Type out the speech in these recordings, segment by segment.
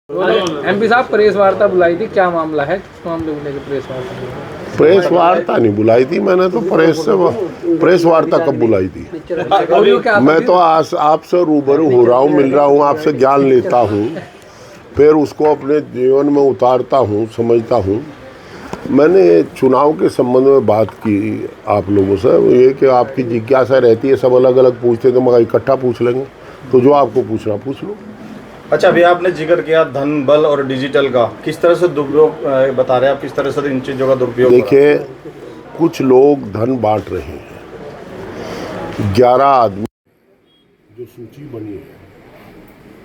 MP साहब press वार्ता बुलाई थी, क्या मामला है? किस मामले को लेकर प्रेस वार्ता? प्रेस वार्ता नहीं बुलाई थी मैंने तो। प्रेस वार्ता कब बुलाई थी? मैं तो आपसे रूबरू हो रहा हूँ, मिल रहा हूँ, आपसे ज्ञान लेता हूँ, फिर उसको अपने जीवन में उतारता हूँ, समझता हूँ। मैंने चुनाव के संबंध में बात की आप लोगों से, वो ये कि आपकी जिज्ञासा रहती है, सब अलग अलग पूछते तो मगर इकट्ठा पूछ लेंगे, तो जो आपको पूछना पूछ लो। अच्छा, अभी आपने जिक्र किया धन बल और डिजिटल का, किस तरह से दुरुपयोग बता रहे हैं आप, किस तरह से इन चीज़ों का दुरुपयोग? देखिए, कुछ लोग धन बांट रहे हैं। 11 आदमी जो सूची बनी है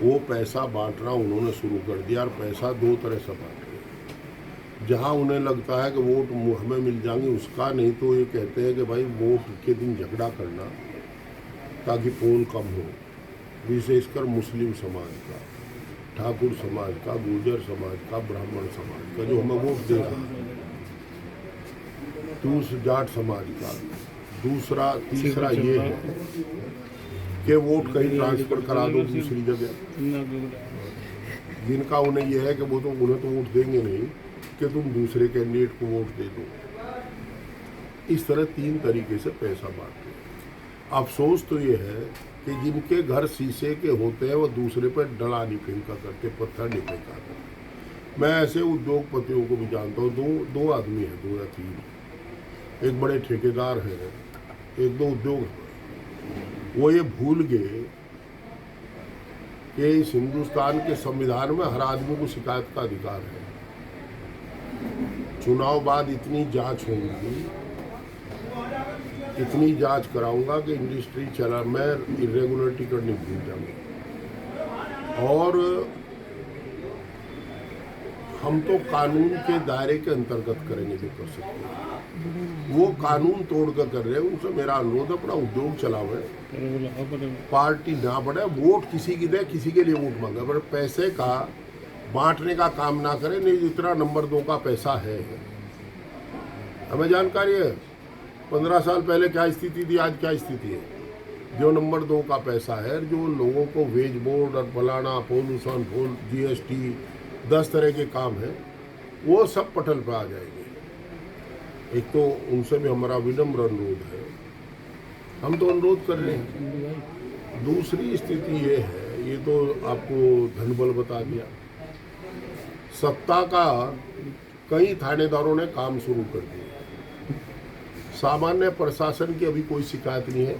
वो पैसा बांटना उन्होंने शुरू कर दिया, और पैसा दो तरह से बांट रहे। जहाँ उन्हें लगता है कि वोट हमें मिल जाएंगे उसका, नहीं तो ये कहते हैं कि भाई वोट के दिन झगड़ा करना ताकि पोल कम हो, विशेषकर मुस्लिम समाज का, ठाकुर समाज का, गुर्जर समाज का, ब्राह्मण समाज का जो हमें वोट दे रहा है, दूसरा जाट समाज का, दूसरा तीसरा ये है कि वोट कहीं ट्रांसफर करा दो दूसरी जगह। जिनका उन्हें यह है कि वो तो उन्हें तो वोट देंगे नहीं कि तुम दूसरे कैंडिडेट को वोट दे दो। इस तरह 3 तरीके से पैसा बांटते हैं। अफसोस तो ये है कि जिनके घर शीशे के होते हैं वो दूसरे पर डला नहीं फेंका करते, पत्थर नहीं फेंका करते। मैं ऐसे उद्योगपतियों को भी जानता हूँ, दो आदमी हैं, 2 या 3, एक बड़े ठेकेदार हैं, एक 2 उद्योग। वो ये भूल गए कि इस हिंदुस्तान के संविधान में हर आदमी को शिकायत का अधिकार है। चुनाव बाद इतनी जांच होगी, इतनी जांच कराऊंगा कि इंडस्ट्री चला, मैं इरेगुलरिटी करनी भूल जाऊंगा। और हम तो कानून के दायरे के अंतर्गत करेंगे जो कर सकते हैं। वो कानून तोड़कर कर रहे हैं। उनसे मेरा अनुरोध, अपना उद्योग चलावे, पार्टी ना बढ़े, वोट किसी की दे, किसी के लिए वोट मांगे, पर पैसे का बांटने का काम ना करें। नहीं, जितना नंबर 2 का पैसा है, हमें जानकारी है 15 साल पहले क्या स्थिति थी, आज क्या स्थिति है। जो नंबर 2 का पैसा है, जो लोगों को वेज बोर्ड और फलाना, पोल्यूशन, GST, 10 तरह के काम है, वो सब पटल पर आ जाएंगे। एक तो उनसे भी हमारा विनम्र अनुरोध है, हम तो अनुरोध कर रहे हैं। दूसरी स्थिति ये है, ये तो आपको धनबल बता दिया, सत्ता का कई थानेदारों ने काम शुरू कर दिया। सामान्य प्रशासन की अभी कोई शिकायत नहीं है।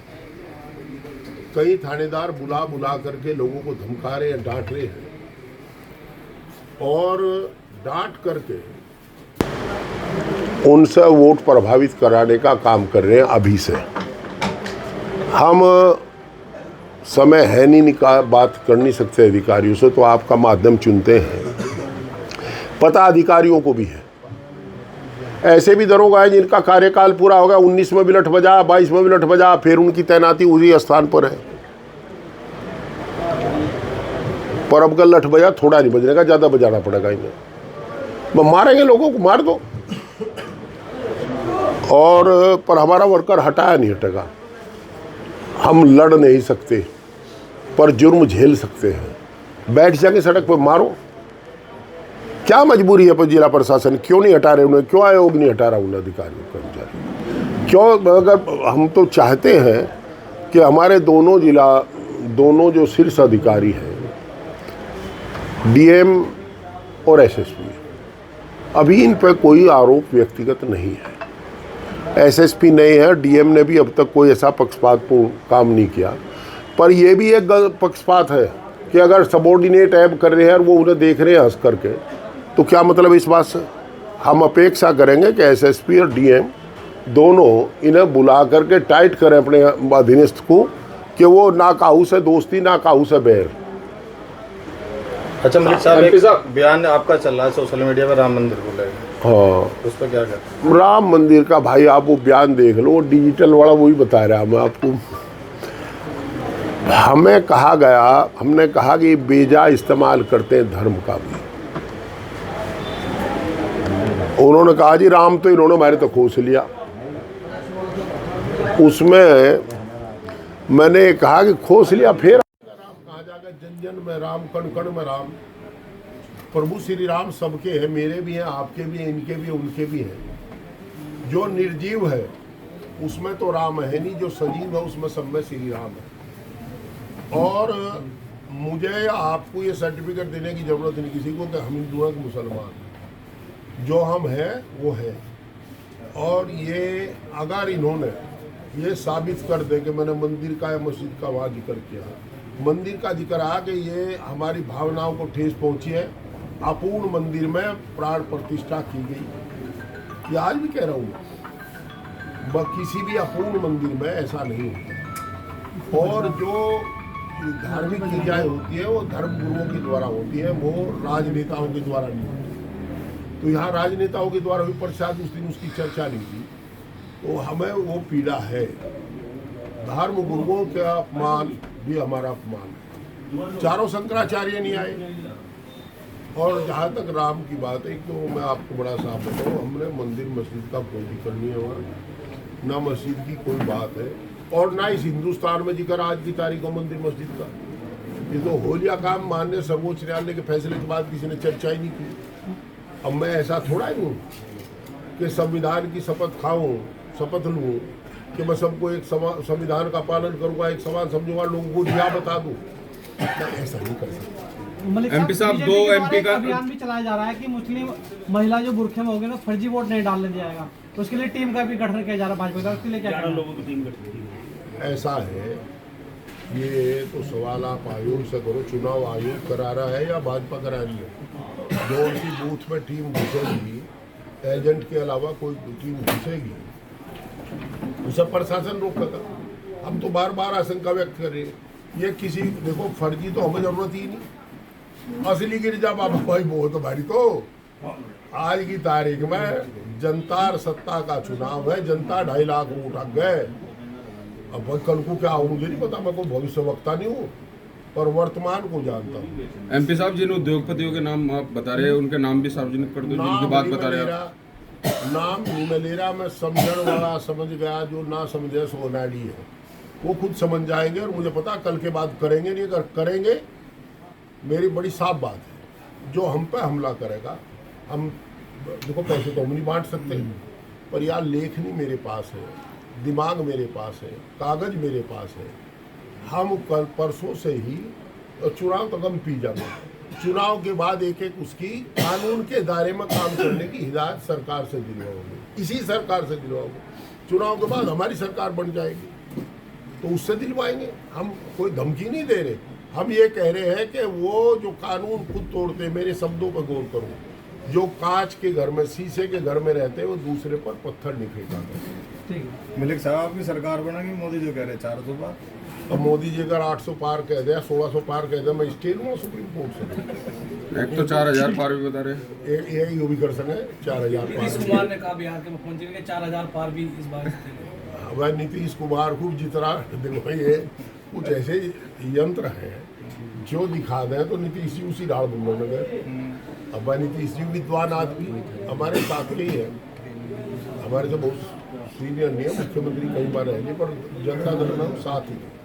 कई थानेदार बुला करके लोगों को धमका रहे हैं, डांट रहे हैं, और डांट करके उनसे वोट प्रभावित कराने का काम कर रहे हैं। अभी से हम समय है नहीं, बात कर नहीं सकते अधिकारियों से, तो आपका माध्यम चुनते हैं। पता अधिकारियों को भी है, ऐसे भी दरोगा है जिनका कार्यकाल पूरा हो गया, 19 में भी लठ बजा, 22 में भी लठ बजा, फिर उनकी तैनाती उसी स्थान पर है। पर अब लठ बजा थोड़ा नहीं बजने का, ज़्यादा बजाना पड़ेगा इन्हें। मारेंगे लोगों को, मार दो। और पर हमारा वर्कर हटाया नहीं हटेगा। हम लड़ नहीं सकते, पर जुर्म झेल सकते हैं। बैठ जाके सड़क पर, मारो। क्या मजबूरी है पर जिला प्रशासन क्यों नहीं हटा रहे उन्हें? क्यों आयोग नहीं हटा रहा उन अधिकारियों कर्मचारी? क्यों? अगर हम तो चाहते हैं कि हमारे दोनों जो शीर्ष अधिकारी हैं, DM और SSP, अभी इन पर कोई आरोप व्यक्तिगत नहीं है। SSP नहीं है, DM ने भी अब तक कोई ऐसा पक्षपातपूर्ण काम नहीं किया। पर यह भी एक पक्षपात है कि अगर सबॉर्डिनेट ऐब कर रहे हैं और वो उन्हें देख रहे हैं हंस करके, तो क्या मतलब इस बात से? हम अपेक्षा करेंगे कि SSP और DM दोनों इन्हें बुला करके टाइट करें अपने अधीनस्थ को, कि वो ना काहू से दोस्ती, ना काहू से बैर। अच्छा मलिक साहब, एक बयान आपका चल रहा है सोशल मीडिया पर, राम मंदिर को लेकर। हाँ, उस पर क्या कहते? राम मंदिर का भाई आप वो बयान देख लो, डिजिटल वाला वही बता रहा मैं आपको। हमें कहा गया, हमने कहा कि बेजा इस्तेमाल करते हैं धर्म का भी। उन्होंने कहा जी राम तो इन्होंने हमारे तो खोस लिया। उसमें मैंने कहा कि खोस लिया, फिर राम कहा जाएगा, जन जन में राम, कण कण में राम। प्रभु श्री राम सबके हैं, मेरे भी हैं, आपके भी हैं, इनके भी हैं, उनके भी हैं। जो निर्जीव है उसमें तो राम है नहीं, जो सजीव है उसमें सब में श्री राम है। और मुझे आपको ये सर्टिफिकेट देने की जरूरत नहीं किसी को कि हम हिंदू हैं कि मुसलमान हैं। जो हम हैं वो है। और ये अगर इन्होंने ये साबित कर दे कि मैंने मंदिर का या मस्जिद का वहाँ जिक्र किया, मंदिर का जिक्र आ कि ये हमारी भावनाओं को ठेस पहुँची है, अपूर्ण मंदिर में प्राण प्रतिष्ठा की गई, ये आज भी कह रहा हूँ, किसी भी अपूर्ण मंदिर में ऐसा नहीं होता। और जो धार्मिक क्रियाएं होती है वो धर्म गुरुओं के द्वारा होती है, वो राजनेताओं के द्वारा नहीं होती। तो यहाँ राजनेताओं के द्वारा हुई, पर शायद उस दिन उसकी चर्चा नहीं की, तो हमें वो पीड़ा है। धर्म गुरुओं का अपमान भी हमारा अपमान है। चारों शंकराचार्य नहीं आए। और जहाँ तक राम की बात है, तो मैं आपको बड़ा साफ बताऊँ, हमने मंदिर मस्जिद का कोई जिक्र नहीं है वहाँ, ना मस्जिद की कोई बात है, और ना इस हिंदुस्तान में जिक्र आज की तारीख को मंदिर मस्जिद का। ये तो हो लिया काम, माननीय सर्वोच्च न्यायालय के फैसले के बाद किसी ने चर्चा ही नहीं की। अब मैं ऐसा थोड़ा ही हूँ कि संविधान की शपथ खाऊं, शपथ लूँ कि मैं सबको एक संविधान का पालन करूँगा, एक समान समझूंगा, लोगों को दिया बता दूँ, मैं ऐसा नहीं कर सकता। एमपी साहब, दो एमपी का अभियान भी चलाया जा रहा है कि मुस्लिम महिला जो बुरखे में होगी ना, फर्जी वोट नहीं डालने दिया जाएगा। तो उसके लिए टीम का भी गठन किया जा रहा है भाजपा का, उसके लिए क्या लोगों की टीम गठन? ऐसा है, ये तो सवाल आप आयोग से करो, चुनाव आयोग करा रहा है या भाजपा करा रही है। जो उसी बूथ में टीम घुसेगी, एजेंट के अलावा कोई टीम घुसेगी, उसे प्रशासन रोकेगा। हम तो बार बार आशंका व्यक्त कर रहे हैं, ये किसी, देखो फर्जी तो हमें जरूरत ही नहीं, असली गिरजा बाबा भाई बहुत भारी। तो आज की तारीख में जनता सत्ता का चुनाव है, जनता 2.5 लाख वोट आ गए। अब कल को क्या हो मुझे नहीं पता, मैं कोई भविष्य वक्ता नहीं हूँ, पर वर्तमान को जानता हूँ। एमपी साहब, जिन उद्योगपतियों के नाम आप बता रहे हैं उनके नाम भी सार्वजनिक कर दो, जिनकी बात बता रहे हैं। नाम नहीं मैं ले रहा, मैं समझने वाला समझ गया, जो ना समझे सो नाड़ी है, वो खुद समझ जाएंगे। और मुझे पता कल के बाद करेंगे नहीं, अगर करेंगे मेरी बड़ी साफ बात है, जो हम पे हमला करेगा, हम देखो पैसे तो हम नहीं बांट सकते, पर यार लेखनी मेरे पास है, दिमाग मेरे पास है, कागज मेरे पास है। हम कल परसों से ही चुनाव तक हम पी जाएंगे। चुनाव के बाद एक एक उसकी कानून के दायरे में काम करने की हिदायत सरकार से दिलवाओगे, इसी सरकार से दिलवाओगे। चुनाव के बाद हमारी सरकार बन जाएगी तो उससे दिलवाएंगे। हम कोई धमकी नहीं दे रहे, हम ये कह रहे हैं कि वो जो कानून खुद तोड़ते, मेरे शब्दों पर गौर करो, जो कांच के घर में, शीशे के घर में रहते हैं, वो दूसरे पर पत्थर नहीं फेंका करते। मलिक साहब, आपकी सरकार बनेगी, मोदी जो कह रहे हैं 400 पार। तो मोदी जी अगर 800 पार कह दे, 1600 पार कह दे, मैं स्टे लूँगा सुप्रीम कोर्ट से। एक तो 4000 पार भी बता रहे हैं, यही भी कर सके 4000 पार। नीतीश कुमार ने कहा बिहार के मुख्यमंत्री ने 4000 पार भी इस बार। वह नीतीश कुमार खूब जितना देखो, ये कुछ ऐसे यंत्र हैं जो दिखा दें तो नीतीश जी उसी राह बुंदों में गए। अब वह नीतीश जी विद्वान आदमी हमारे साथ के ही है, हमारे से बहुत सीनियर नहीं है, मुख्यमंत्री कई बार रहेंगे, पर जनता दल में साथ ही है।